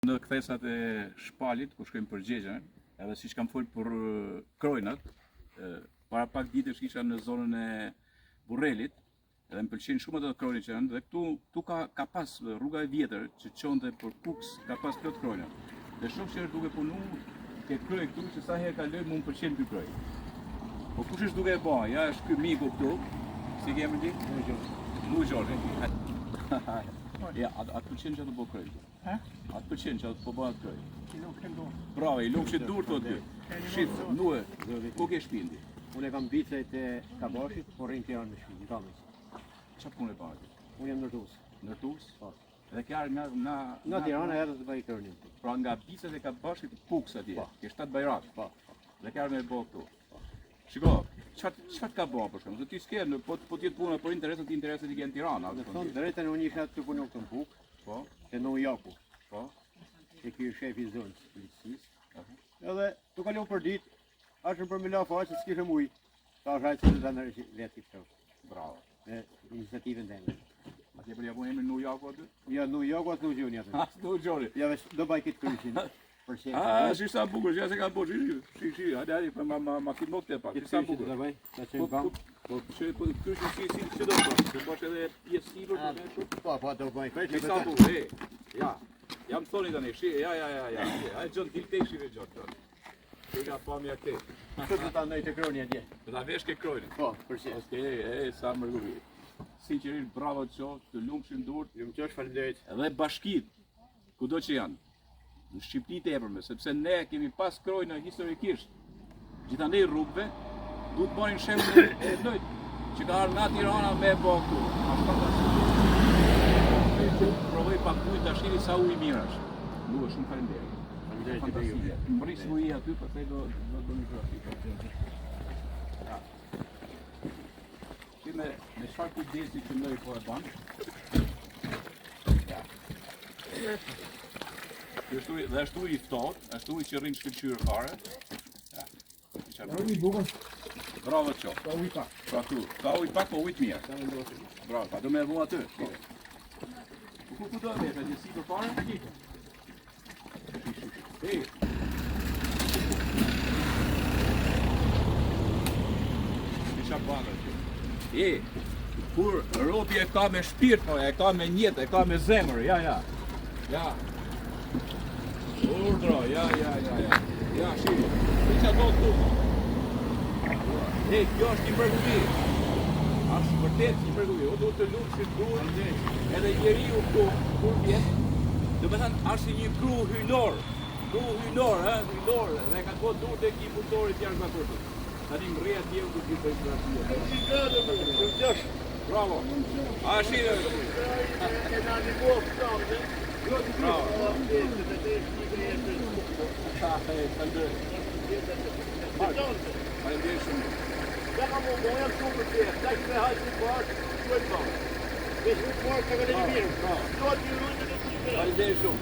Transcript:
Në kthesat e Shpalit, ku shkojmë për Gjegjën, edhe siç kam folë për Krojnat, para pak ditësh isha në zonën e Burrelit, edhe më pëlqejnë shumë ato Krojnat që janë, dhe këtu ka pas rruga e vjetër që çonte për Kuks, ka pas plot Krojna. Dhe shoh që është duke punu ke Kroj këtu, që sa herë kaloj më pëlqen ky Kroj. Po kush është duke e bë? Ja është ky miku këtu. Si ke emrin ti? Mujorri. Ja, atë pëlqen që atë bëj Kroj. Atë pëlqen që atë po bëhet Kroj. Bravo, i lukë që dur të ty. Shit, nuë, ku ke shpindi? Unë e kam bicet e Kabashit, por rrinë të janë në shpinë, kamës. Qa punë e bërë? Unë jam nërtus. Nërtus? Po. Edhe kjarë Nga Tirana edhe të bëj kërnin. Pra nga bicet e Kabashit Puks atje, Po. ke 7 bajrak. Po. Dhe kjarë me e bëhë këtu. Shiko, çfarë ka bëhë për shumë? Ti s'ke, po t'jetë punë për interesat i ke në Tirana. Dhe thonë, drejten unë isha të punu këtë në Puk, Po, e në Jaku, po. që ky shefi i zonës policisë. Edhe tu kalon për ditë, ashtë për me la faqë, s'kishe mujë. Ta është hajtë se të zanërë që vetë i fështë. Bravo. Me iniciativën dhe në. Atje për jabu emrin në Jaku aty? Ja, në Jaku atë në gjoni atë. Në Gjoni. Ja, veç, do baj këtë kryshin. Për shefi. Si sa bukur, që se ka bo, shi, hajde, ma kitë mokte pak, si sa bukur. Do baj, ta qenë kam. Po kështu si do të bëj, bësh edhe pjesë sipër për kështu. Po, do baj këtë. Si sa bukur, ja. Jam thoni tani, shi, ja. Ai Gjon diltek shive Gjon. Ti ka pamja këtë. Këtë do ta ndaj të kroni atje. Do ta vesh ke Krojnë. Po, për shefi. Okej, sa mërgulli. Sinqerisht bravo të qoftë, të lumshin durt. Ju më qosh faleminderit. Edhe bashkit, kudo që janë, në Shqipëri tepërme, sepse ne kemi pas Krojnë historikisht, gjithandej rrugëve, duhet bënin shembull e lojt, që ka ardhur nga Tirana me bë këtu. Provoj pak ujë tash sa ujë mirash. Duhet shumë faleminderit. Faleminderit që ju. Mbris ujë aty, pastaj do bëni fotografi. Ja. Ti me çfarë kujdesi që ndoj po e bën? Ja. Dhe ashtu i ftohtë, ashtu i që rrinë shkëlqyrë fare. Ja. Bravo qo. Ka ujë pak. Pra tu, ka ujë pak, po ujë të mirë. Bravo, pa do me vu aty. Ku do me e gjësi për fare? Hey. Isha banë që. Kur ropi e ka me shpirt, e ka me njetë, e ka me zemër, ja. Urdro, ja. Ja, shiri. Isha do të tu. Kjo është një mërgulli. Ashtë vërtet një mërgulli. O duhet të lumë që duhet edhe njeriu këtu, kur vjetë, do me thënë, ashtë një kru hynor. Kru hynor, dhe ka të duhet e ki punëtorit jashtë zakonshëm. Tani më rria t'jem të t'i bëjtë të rrasë. Bravo. A shire. Bravo. Faleminderit shumë. Ja kam më boja shumë për të, ta që me hajtë në parë, duhet të parë. Vesh në parë të gëllë një mirë. Do të një rrujtë të të të të. Faleminderit shumë.